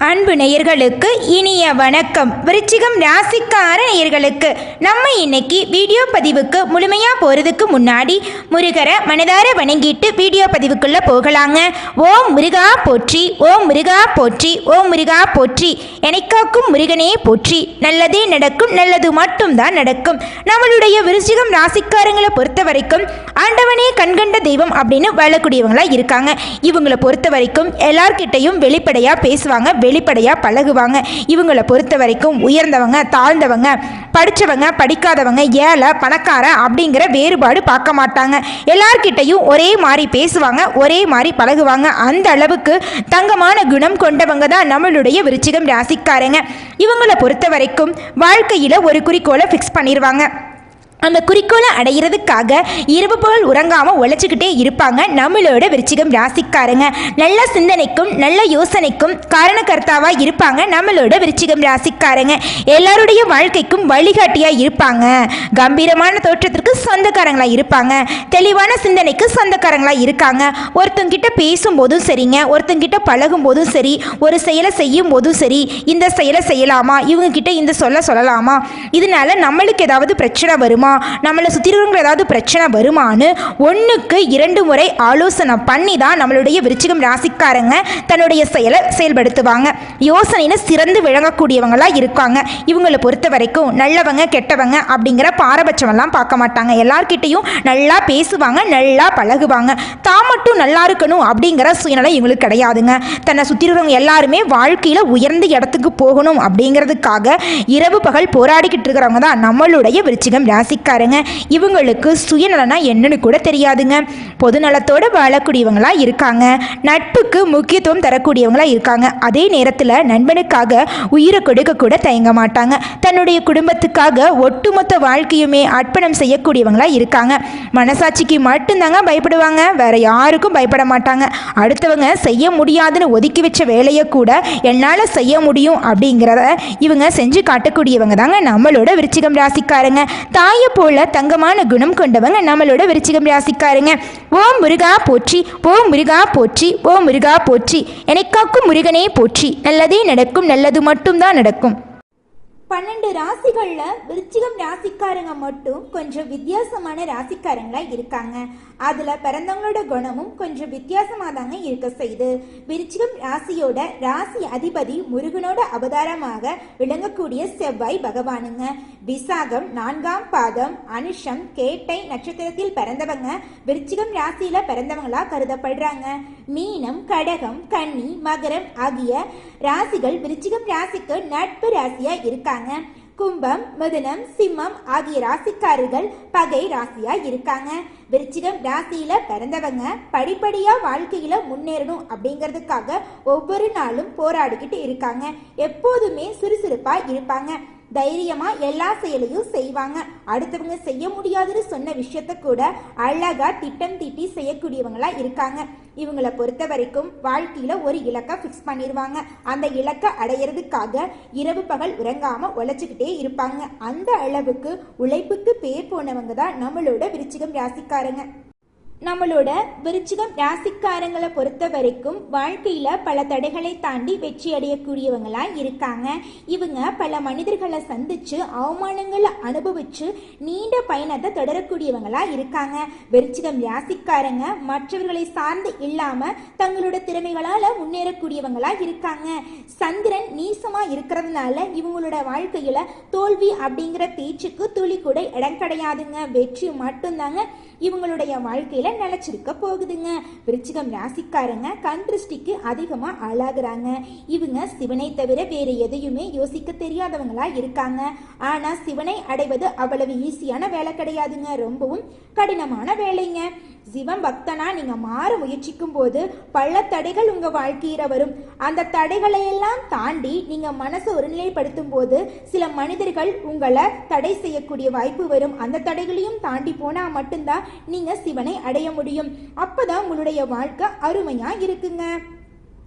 அன்பு நேயர்களுக்கு இனிய வணக்கம். விருச்சிகம் ராசிக்கார நேயர்களுக்கு நம்ம இன்னைக்கு வீடியோ பதிவுக்கு முழுமையாக போகிறதுக்கு முன்னாடி முருகரை மனதார வணங்கிட்டு வீடியோ பதிவுக்குள்ளே போகலாங்க. ஓம் முருகா போற்றி, ஓம் முருகா போற்றி, ஓம் முருகா போற்றி, எனக்காக்கும் முருகனே போற்றி. நல்லதே நடக்கும், நல்லது மட்டும்தான் நடக்கும். நம்மளுடைய விருச்சிகம் ராசிக்காரங்களை பொறுத்த வரைக்கும் ஆண்டவனே கண்கண்ட தெய்வம் அப்படின்னு வாழக்கூடியவங்களா இருக்காங்க. இவங்களை பொறுத்த வரைக்கும் எல்லார்கிட்டையும் வெளிப்படையாக பேசுவாங்க, வெளிப்படையாக பழகுவாங்க. இவங்களை பொறுத்த வரைக்கும் உயர்ந்தவங்க, தாழ்ந்தவங்க, படித்தவங்க, படிக்காதவங்க, ஏழை, பணக்கார அப்படிங்கிற வேறுபாடு பார்க்க மாட்டாங்க. எல்லார்கிட்டையும் ஒரே மாதிரி பேசுவாங்க, ஒரே மாதிரி பழகுவாங்க. அந்த அளவுக்கு தங்கமான குணம் கொண்டவங்க தான் நம்மளுடைய விருச்சிகம் ராசிக்காரங்க. இவங்களை பொறுத்த வரைக்கும் வாழ்க்கையில் ஒரு குறிக்கோளை ஃபிக்ஸ் பண்ணிடுவாங்க. அந்த குறிக்கோளை அடைகிறதுக்காக இரவு பகல் உறங்காமல் உழைச்சிக்கிட்டே இருப்பாங்க நம்மளோட விருச்சிகம் ராசிக்காரங்க. நல்ல சிந்தனைக்கும் நல்ல யோசனைக்கும் காரணக்கர்த்தாவாக இருப்பாங்க நம்மளோட விருச்சிகம் ராசிக்காரங்க. எல்லாருடைய வாழ்க்கைக்கும் வழிகாட்டியாக இருப்பாங்க. கம்பீரமான தோற்றத்திற்கு சொந்தக்காரங்களாக இருப்பாங்க. தெளிவான சிந்தனைக்கு சொந்தக்காரங்களாக இருக்காங்க. ஒருத்தங்கிட்ட பேசும்போதும் சரிங்க, ஒருத்தங்கிட்ட பழகும் போதும் சரி, ஒரு செயலை செய்யும் போதும் சரி, இந்த செயலை செய்யலாமா, இவங்க கிட்ட இந்த சொல்லலாமா, இதனால நம்மளுக்கு ஏதாவது பிரச்சனை வருமா, நம்மளை சுற்றி இருக்கிறவங்க ஏதாவது பிரச்சனை வருமானு 1க்கு 2 முறை ஆலோசனை பண்ணி தான் நம்மளுடைய விருச்சிகம் ராசிக்காரங்க தன்னுடைய செயலை செயல்படுத்துவாங்க. யோசனைன்னு சிறந்து விளங்கக்கூடியவங்களா இருக்காங்க. இவங்களை பொறுத்த வரைக்கும் நல்லவங்க கெட்டவங்க அப்படிங்கிற பாரபட்சமெல்லாம் பார்க்க மாட்டாங்க. எல்லார்கிட்டையும் நல்லா பேசுவாங்க, நல்லா பழகுவாங்க. தான் மட்டும் நல்லா இருக்கணும் அப்படிங்கிற சுயநலம் இவங்களுக்கு கிடையாதுங்க. தன்னை சுற்றி இருக்கிறவங்க எல்லாருமே வாழ்க்கையில் உயர்ந்த இடத்துக்கு போகணும் அப்படிங்கிறதுக்காக இரவு பகல் போராடிக்கிட்டு இருக்கிறவங்க தான் நம்மளுடைய விருச்சிகம் ராசி காரங்க. இவங்களுக்கு சுயநலனா என்னன்னு கூட தெரியாதுங்க. பொதுநலத்தோடு வாழக்கூடியவங்களா இருக்காங்க. நட்புக்கு முக்கியத்துவம் தரக்கூடியவங்களா இருக்காங்க. அதே நேரத்தில் நண்பனுக்காக உயிரை கொடுக்க கூட தயங்க மாட்டாங்க. தன்னுடைய குடும்பத்துக்காக ஒட்டுமொத்த வாழ்க்கையுமே அர்ப்பணம் செய்யக்கூடியவங்களா இருக்காங்க. மனசாட்சிக்கு மட்டும்தாங்க பயப்படுவாங்க, வேற யாருக்கும் பயப்பட மாட்டாங்க. அடுத்தவங்க செய்ய முடியாதுன்னு ஒதுக்கி வச்ச வேலையை கூட என்னால் செய்ய முடியும் அப்படிங்கிறத இவங்க செஞ்சு காட்டக்கூடியவங்க தாங்க நம்மளோட விருச்சிகம் ராசிக்காரங்க. தாயை போல தங்கமான குணம் கொண்டவங்க நம்மளோட விருச்சிகம் ராசிக்காரங்க. ஓம் முருகா போற்றி, ஓம் முருகா போற்றி, ஓம் முருகா போற்றி, எனக்காக்கும் முருகனே போற்றி. நல்லதே நடக்கும், நல்லது மட்டும்தான் நடக்கும். 12 ராசிகளில் விருச்சிகம் ராசிக்காரங்க மட்டும் கொஞ்சம் வித்தியாசமான ராசிக்காரங்களா இருக்காங்க. அதில் பிறந்தவங்களோட குணமும் கொஞ்சம் வித்தியாசமாக தாங்க இருக்க செய்யுது. விருச்சிகம் ராசியோட ராசி அதிபதி முருகனோட அவதாரமாக விளங்கக்கூடிய செவ்வாய் பகவானுங்க. விசாகம் 4ஆம் பாதம், அனுஷம், கேட்டை நட்சத்திரத்தில் பிறந்தவங்க விருச்சிகம் ராசியில பிறந்தவங்களா கருதப்படுறாங்க. மீனம், கடகம், கன்னி, மகரம் ஆகிய ராசிகள் விருச்சிகம் ராசிக்கு நட்பு ராசியா இருக்காங்க. கும்பம், மிதுனம், சிம்மம் ஆகிய ராசிக்காரர்கள் பகை ராசியா இருக்காங்க. விருச்சிகம் ராசியில பிறந்தவங்க படிப்படியா வாழ்க்கையில முன்னேறணும் அப்படிங்கிறதுக்காக ஒவ்வொரு நாளும் போராடிக்கிட்டு இருக்காங்க. எப்போதுமே சுறுசுறுப்பா இருப்பாங்க. தைரியமா எல்லா செயலையும் செய்வாங்க. அடுத்தவங்க செய்ய முடியாதுன்னு சொன்ன விஷயத்த கூட அழகா திட்டம் தீட்டி செய்யக்கூடியவங்களா இருக்காங்க. இவங்களை பொறுத்த வரைக்கும் வாழ்க்கையில ஒரு இலக்கை ஃபிக்ஸ் பண்ணிடுவாங்க. அந்த இலக்கை அடையிறதுக்காக இரவு பகல் உறங்காம உழைச்சிக்கிட்டே இருப்பாங்க. அந்த அளவுக்கு உழைப்புக்கு பேர் போனவங்க தான் நம்மளோட விருச்சிகம் ராசிக்காரங்க. நம்மளோட விருச்சிகம் ராசிக்காரங்களை பொறுத்த வரைக்கும் வாழ்க்கையில் பல தடைகளை தாண்டி வெற்றி அடையக்கூடியவங்களா இருக்காங்க. இவங்க பல மனிதர்களை சந்திச்சு அவமானங்களை அனுபவிச்சு நீண்ட பயணத்தை தொடரக்கூடியவங்களா இருக்காங்க. விருச்சிகம் ராசிக்காரங்க மற்றவர்களை சார்ந்து இல்லாம தங்களோட திறமைகளால முன்னேறக்கூடியவங்களா இருக்காங்க. சந்திரன் நீசமா இருக்கிறதுனால இவங்களோட வாழ்க்கையில தோல்வி அப்படிங்கிற பேச்சுக்கு துளி கூட இடம் கிடையாதுங்க. வெற்றி மட்டும்தாங்க இவங்களுடைய வாழ்க்கையில நிலைச்சிருக்க போகுதுங்க. விருச்சிகம் ராசிக்காரங்க கண் திருஷ்டிக்கு அதிகமா ஆளாகிறாங்க. இவங்க சிவனை தவிர வேற எதையுமே யோசிக்க தெரியாதவங்களா இருக்காங்க. ஆனா சிவனை அடைவது அவ்வளவு ஈஸியான வேலை கிடையாதுங்க. ரொம்பவும் கடினமான வேலைங்க. சிவன் பக்தனா நீங்க மாற முயற்சிக்கும் போது பல தடைகள் உங்க வாழ்க்கையில வரும். அந்த தடைகளை எல்லாம் தாண்டி நீங்க மனசை ஒருநிலைப்படுத்தும் போது சில மனிதர்கள் உங்களை தடை செய்யக்கூடிய வாய்ப்பு வரும். அந்த தடைகளையும் தாண்டி போனா மட்டும்தான் நீங்க சிவனை அடைய முடியும். அப்பதான் உங்களுடைய வாழ்க்கை அருமையா இருக்குங்க.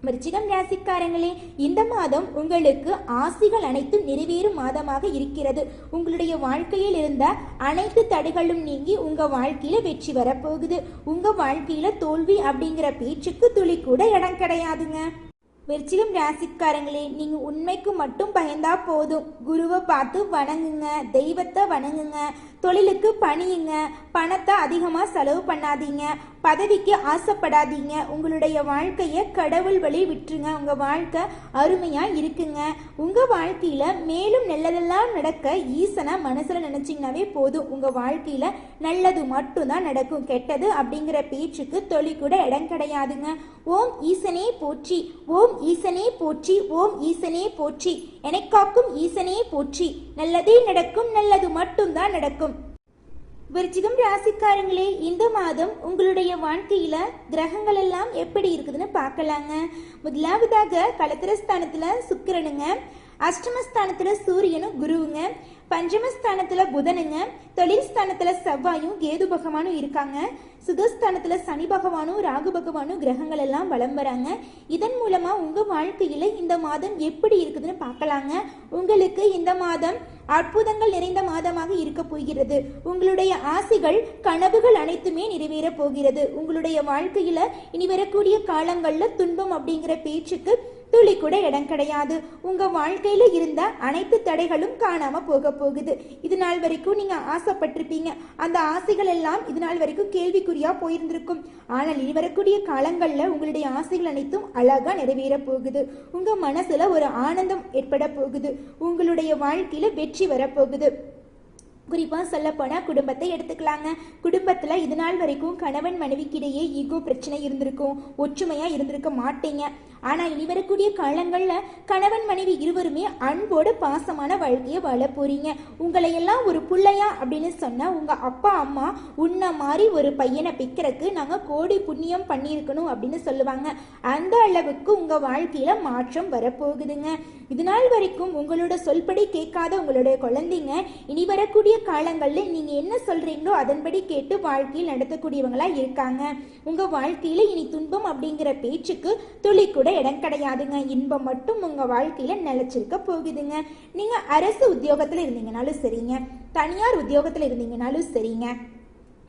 விருச்சிகம் ராசிக்காரங்களே, இந்த மாதம் உங்களுக்கு ஆசைகள் அனைத்தும் நிறைவேறும் மாதமாக இருக்கிறது. உங்களுடைய வாழ்க்கையில் இருந்த அனைத்து தடைகளும் நீங்கி உங்க வாழ்க்கையில வெற்றி வரப்போகுது. உங்க வாழ்க்கையில தோல்வி அப்படிங்கிற பேச்சுக்கு துளி கூட இடம் கிடையாதுங்க. விருச்சிகம் ராசிக்காரங்களே, நீங்க உண்மைக்கு மட்டும் பயந்தா போதும். குருவை பார்த்து வணங்குங்க, தெய்வத்தை வணங்குங்க, தொழிலுக்கு பணியுங்க, பணத்தை அதிகமா செலவு பண்ணாதீங்க, பதவிக்கு ஆசைப்படாதீங்க. உங்களுடைய வாழ்க்கையை கடவுள் வழி விட்டுருங்க. உங்க வாழ்க்கை அருமையா இருக்குங்க. உங்க வாழ்க்கையில மேலும் நல்லதெல்லாம் நடக்க ஈசனை மனசுல நினைச்சீங்கன்னாவே போதும். உங்க வாழ்க்கையில நல்லது மட்டும்தான் நடக்கும். கெட்டது அப்படிங்கிற பேச்சுக்கு தொழி கூட இடம் கிடையாதுங்க. ஓம் ஈசனே போற்றி, ஓம் ஈசனே போற்றி, ஓம் ஈசனே போற்றி, எனக்காக்கும் ஈசனே போற்றி. நல்லதே நடக்கும், நல்லது மட்டும்தான் நடக்கும். விருச்சிகம் ராசிக்காரங்களே, இந்த மாதம் உங்களுடைய வாழ்க்கையில கிரகங்கள் எல்லாம் எப்படி இருக்குதுன்னு பார்க்கலாங்க. முதலாவதாக களத்திரஸ்தானத்துல சுக்கிரனுங்க, அஷ்டமஸ்தானத்துல சூரியனும் குருவுங்க, பஞ்சமஸ்தானத்துல புதனுங்க, தொழில் ஸ்தானத்துல செவ்வாயும் கேது பகவானும் இருக்காங்க. சுகஸ்தானத்துல சனி பகவானும் ராகு பகவானும் கிரகங்கள் எல்லாம் வலம் வராங்க. இதன் மூலமா உங்க வாழ்க்கையில இந்த மாதம் எப்படி இருக்குதுன்னு பார்க்கலாங்க. உங்களுக்கு இந்த மாதம் அற்புதங்கள் நிறைந்த மாதமாக இருக்க போகிறது. உங்களுடைய ஆசைகள் கனவுகள் அனைத்துமே நிறைவேற போகிறது. உங்களுடைய வாழ்க்கையில இனி வரக்கூடிய காலங்கள்ல துன்பம் அப்படிங்கிற பேச்சுக்கு துளி கூட இடம் கிடையாது. உங்க வாழ்க்கையில இருந்த அனைத்து தடைகளும் காணாம போக போகுது. இது நாள் வரைக்கும் நீங்க ஆசைப்பட்டிருப்பீங்க. அந்த ஆசைகள் எல்லாம் இது நாள் வரைக்கும் கேள்விக்குறியா போயிருந்திருக்கும். ஆனால் இனி வரக்கூடிய காலங்கள்ல உங்களுடைய ஆசைகள் அனைத்தும் அழகா நிறைவேற போகுது. உங்க மனசுல ஒரு ஆனந்தம் ஏற்பட போகுது. உங்களுடைய வாழ்க்கையில வெற்றி வரப்போகுது. குறிப்பாக சொல்லப்போனால் குடும்பத்தை எடுத்துக்கலாங்க. குடும்பத்தில் இது நாள் வரைக்கும் கணவன் மனைவிக்கிடையே ஈகோ பிரச்சனை இருந்திருக்கும், ஒற்றுமையாக இருந்திருக்க மாட்டீங்க. ஆனால் இனி வரக்கூடிய காலங்களில் கணவன் மனைவி இருவருமே அன்போடு பாசமான வாழ்க்கையை வாழ போறீங்க. உங்களை எல்லாம் ஒரு பிள்ளையா அப்படின்னு சொன்னால் உங்கள் அப்பா அம்மா உன்ன மாதிரி ஒரு பையனை பிக்கிறதுக்கு நாங்கள் கோடி புண்ணியம் பண்ணியிருக்கணும் அப்படின்னு சொல்லுவாங்க. அந்த அளவுக்கு உங்கள் வாழ்க்கையில் மாற்றம் வரப்போகுதுங்க. இது நாள் வரைக்கும் உங்களோட சொல்படி கேட்காத உங்களுடைய குழந்தைங்க இனி வரக்கூடிய காலங்களில் நீங்க என்ன சொல்றீங்களோ அதன்படி கேட்டு வாழ்க்கையில் நடத்தக்கூடியவங்களா இருக்காங்க. உங்க வாழ்க்கையில இனி துன்பம் அப்படிங்கிற பேச்சுக்கு துளி கூட இடம் கிடையாதுங்க. இன்பம் மட்டும் உங்க வாழ்க்கையில நிலைச்சிருக்க போகுதுங்க. நீங்க அரசு உத்தியோகத்துல இருந்தீங்கனாலும் சரிங்க, தனியார் உத்தியோகத்துல இருந்தீங்கனாலும் சரிங்க,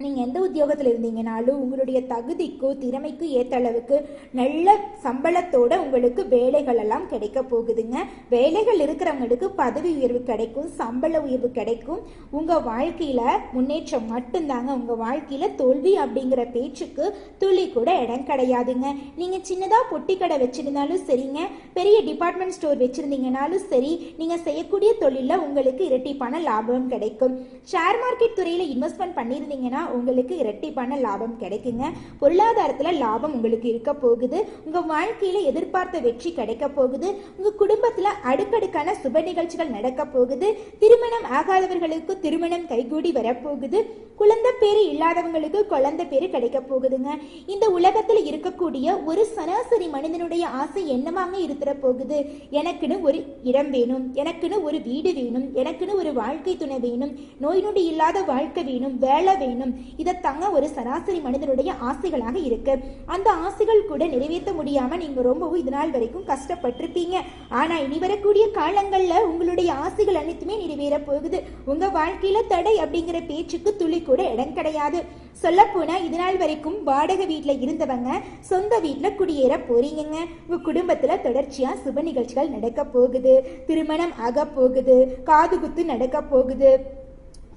நீங்கள் எந்த உத்தியோகத்தில் இருந்தீங்கனாலும் உங்களுடைய தகுதிக்கோ திறமைக்கு ஏற்ற அளவுக்கு நல்ல சம்பளத்தோட உங்களுக்கு வேலைகள் எல்லாம் கிடைக்க போகுதுங்க. வேலைகள் இருக்கிறவங்களுக்கு பதவி உயர்வு கிடைக்கும், சம்பள உயர்வு கிடைக்கும். உங்கள் வாழ்க்கையில் முன்னேற்றம் மட்டும்தாங்க. உங்கள் வாழ்க்கையில் தோல்வி அப்படிங்கிற பேச்சுக்கு துளி கூட இடம் கிடையாதுங்க. நீங்கள் சின்னதாக பொட்டி கடை வச்சிருந்தாலும் சரிங்க, பெரிய டிபார்ட்மெண்ட் ஸ்டோர் வச்சுருந்தீங்கனாலும் சரி, நீங்கள் செய்யக்கூடிய தொழிலில் உங்களுக்கு இரட்டிப்பான லாபம் கிடைக்கும். ஷேர் மார்க்கெட் துறையில் இன்வெஸ்ட்மெண்ட் பண்ணியிருந்தீங்கன்னா உங்களுக்கு இரட்டிப்பான லாபம் கிடைக்குங்க. பொருளாதாரத்துல லாபம் உங்களுக்கு இருக்க போகுது. உங்க வாழ்க்கையில எதிர்பார்த்த வெற்றி கிடைக்க போகுது. உங்க குடும்பத்துல அடுக்கடுக்கான சுப நிகழ்ச்சிகள் நடக்க போகுது. திருமணம் ஆகாதவர்களுக்கு திருமணம் கைகூடி வரப்போகுது. குழந்தை பேரு இல்லாதவங்களுக்கு குழந்தை பேரு கிடைக்க போகுதுங்க. இந்த உலகத்துல இருக்கக்கூடிய ஒரு சராசரி மனிதனுடைய ஆசை என்னவாங்க இருக்கிற போகுது? எனக்குன்னு ஒரு இடம் வேணும், எனக்குன்னு ஒரு வீடு வேணும், எனக்குன்னு ஒரு வாழ்க்கை துணை வேணும், நோய் நொடி இல்லாத வாழ்க்கை வேணும், வேலை வேணும். இதத்தாங்க ஒரு சராசரி மனிதனுடைய ஆசைகளாக இருக்கு. அந்த ஆசைகள் கூட நிறைவேற்ற முடியாம நீங்க ரொம்பவும் இது நாள் வரைக்கும் கஷ்டப்பட்டிருப்பீங்க. ஆனா இனி வரக்கூடிய காலங்கள்ல உங்களுடைய ஆசைகள் அனைத்துமே நிறைவேற போகுது. உங்க வாழ்க்கையில தடை அப்படிங்கிற பேச்சுக்கு துளி கூட இடம் கிடையாது. சொல்ல போனா இது நாள் வரைக்கும் வாடகை வீட்டுல இருந்தவங்க சொந்த வீட்டுல குடியேற போறீங்க. உங்க குடும்பத்துல தொடர்ச்சியா சுப நிகழ்ச்சிகள் நடக்க போகுது. திருமணம் ஆக போகுது, காது குத்து நடக்க போகுது.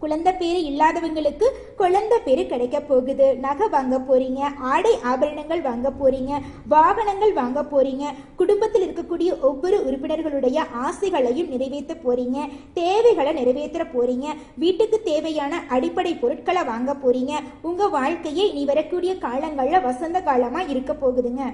குழந்தை பேரு இல்லாதவங்களுக்கு குழந்தை பேரு கிடைக்க போகுது. நகை வாங்க போறீங்க, ஆடை ஆபரணங்கள் வாங்க போறீங்க, வாகனங்கள் வாங்க போறீங்க. குடும்பத்தில் இருக்கக்கூடிய ஒவ்வொரு உறுப்பினர்களுடைய ஆசைகளையும் நிறைவேற்ற போறீங்க, தேவைகளை நிறைவேற்ற போறீங்க, வீட்டுக்கு தேவையான அடிப்படை பொருட்களை வாங்க போறீங்க. உங்க வாழ்க்கையே இனி வரக்கூடிய காலங்கள்ல வசந்த காலமா இருக்க போகுதுங்க.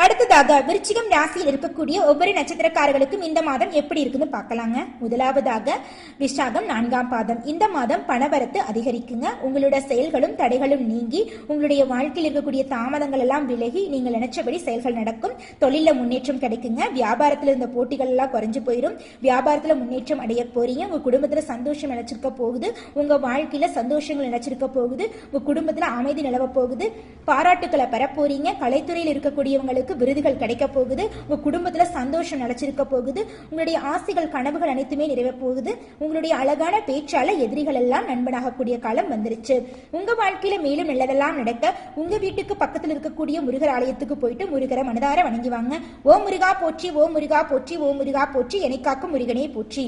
அடுத்ததாக விருச்சிகம் ராசியில் இருக்கக்கூடிய ஒவ்வொரு நட்சத்திரக்காரர்களுக்கும் இந்த மாதம் எப்படி இருக்குன்னு பார்க்கலாங்க. முதலாவதாக விசாகம் 4ஆம் பாதம். இந்த மாதம் பணவரத்து அதிகரிக்குங்க. உங்களோட செயல்களும் தடைகளும் நீங்கி உங்களுடைய வாழ்க்கையில் இருக்கக்கூடிய தாமதங்கள் எல்லாம் விலகி நீங்கள் நினைச்சபடி செயல்கள் நடக்கும். தொழில முன்னேற்றம் கிடைக்குங்க. வியாபாரத்தில் இருந்த போட்டிகள் எல்லாம் குறைஞ்சு போயிடும். வியாபாரத்தில் முன்னேற்றம் அடைய போறீங்க. உங்க குடும்பத்துல சந்தோஷம் நினைச்சிருக்க போகுது. உங்க வாழ்க்கையில சந்தோஷங்கள் நினைச்சிருக்க போகுது. உங்க குடும்பத்துல அமைதி நிலவ போகுது. பாராட்டுக்களை பெற போறீங்க. கலைத்துறையில் இருக்கக்கூடியவங்களுக்கு உங்களுக்கு விருதுகள் கிடைக்க போகுது. உங்க குடும்பத்துல சந்தோஷம் நிலைச்சிருக்க போகுது. உங்களுடைய ஆசைகள் கனவுகள் அனைத்துமே நிறைவே போகுது. உங்களுடைய அழகான பேச்சால எதிரிகள் எல்லாம் நண்பனாகக்கூடிய காலம் வந்துருச்சு. உங்க வாழ்க்கையில மேலும் நல்லதெல்லாம் நடக்க உங்க வீட்டுக்கு பக்கத்தில் இருக்கக்கூடிய முருகர் ஆலயத்துக்கு போயிட்டு முருகரை மனதார வணங்கி வாங்க. ஓம் முருகா போற்றி, ஓம் முருகா போற்றி, ஓம் முருகா போற்றி, என்னை காக்கும் முருகனே போற்றி.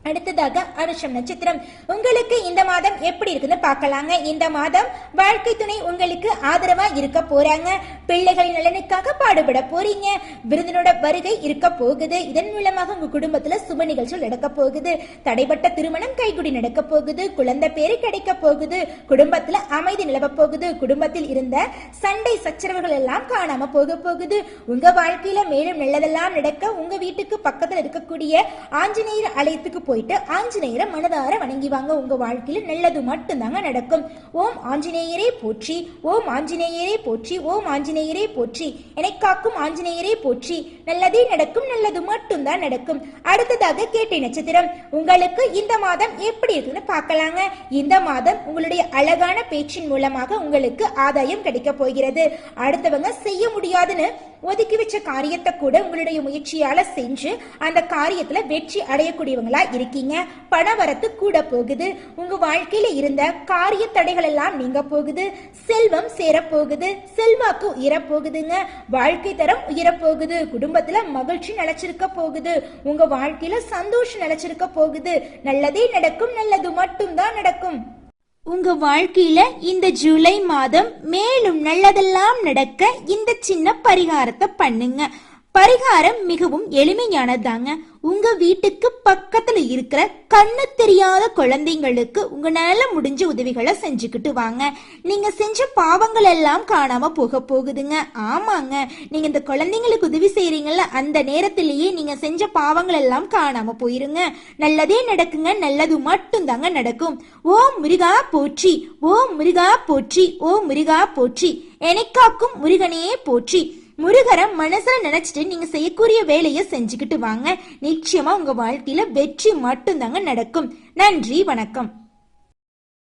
அடுத்ததாக அனுஷம் நட்சத்திரம். உங்களுக்கு இந்த மாதம் எப்படி இருக்குன்னு பார்க்கலாங்க. இந்த மாதம் வாழ்க்கை துணை உங்களுக்கு ஆதரவா இருக்க போறாங்க. பிள்ளைகளின் நலனுக்காக பாடுபட போறீங்க. விருந்தினோட வருகை இருக்க போகுது. இதன் மூலமாக உங்க குடும்பத்துல சுப நிகழ்ச்சிகள் நடக்க போகுது. தடைப்பட்ட திருமணம் கைகுடி நடக்க போகுது. குழந்தை பேரு கிடைக்க போகுது. குடும்பத்துல அமைதி நிலவ போகுது. குடும்பத்தில் இருந்த சண்டை சச்சரவுகள் எல்லாம் காணாம போகுது. உங்க வாழ்க்கையில மேலும் நல்லதெல்லாம் நடக்க உங்க வீட்டுக்கு பக்கத்துல இருக்கக்கூடிய ஆஞ்சநேயர் ஆலயத்துக்கு போயிட்டு ஆஞ்சநேயரை மனதார வணங்கி வாங்க. உங்க வாழ்க்கையில நல்லது மட்டும்தாங்க நடக்கும். ஓம் ஆஞ்சநேயரே போற்றி, ஓம் ஆஞ்சநேயரே போற்றி, ஓம் ஆஞ்சநேயரே போற்றி, என்னை காக்கும் ஆஞ்சநேயரே போற்றி. நல்லதே நடக்கும், நல்லது மட்டும்தான் நடக்கும். அடுத்ததாக கேட்டை நட்சத்திரம். உங்களுக்கு இந்த மாதம் எப்படி இருக்குன்னு பார்க்கலாங்க. இந்த மாதம் உங்களுடைய அழகான பேச்சின் மூலமாக உங்களுக்கு ஆதாயம் கிடைக்க போகிறது. அடுத்தவங்க செய்ய முடியாதுன்னு ஒதுக்கி வச்ச காரியத்தை கூட உங்களுடைய முயற்சியால செஞ்சு அந்த காரியத்துல வெற்றி அடையக்கூடியவங்களா இருக்கீங்க. பணவரத்து கூட போகுது. உங்க வாழ்க்கையில இருந்த காரிய தடைகள் எல்லாம் நீங்க போகுது. செல்வம் சேர போகுது. செல்வாக்கு உயர போகுதுங்க. வாழ்க்கை தரம் உயர போகுது. குடும்பத்துல மகிழ்ச்சி நிலைச்சிருக்க போகுது. உங்க வாழ்க்கையில சந்தோஷம் நிலைச்சிருக்க போகுது. நல்லதே நடக்கும், நல்லது மட்டும்தான் நடக்கும். உங்க வாழ்க்கையில இந்த ஜூலை மாதம் மேலும் நல்லதெல்லாம் நடக்க இந்த சின்ன பரிகாரத்தை பண்ணுங்க. பரிகாரம் மிகவும் எளிமையானதாங்க. உங்க வீட்டுக்கு பக்கத்துல இருக்கிற கண்ணு தெரியாத குழந்தைங்களுக்கு உங்களால முடிஞ்ச உதவிகளை செஞ்சுக்கிட்டு வாங்க. நீங்க செஞ்ச பாவங்கள் எல்லாம் காணாம போகுதுங்க. ஆமாங்க, நீங்க இந்த குழந்தைங்களுக்கு உதவி செய்யறீங்கல்ல, அந்த நேரத்திலேயே நீங்க செஞ்ச பாவங்கள் எல்லாம் காணாம போயிருங்க. நல்லதே நடக்குங்க, நல்லது மட்டும் தாங்க நடக்கும். ஓம் முருகா போற்றி, ஓம் முருகா போற்றி, ஓம் முருகா போற்றி, என்னை காக்கும் முருகனே போற்றி. முருகரை மனசுல நினைச்சிட்டு நீங்க செய்யக்கூடிய வேலையை செஞ்சுக்கிட்டு வாங்க. நிச்சயமா உங்க வாழ்க்கையில வெற்றி மட்டும் தாங்க நடக்கும். நன்றி, வணக்கம்.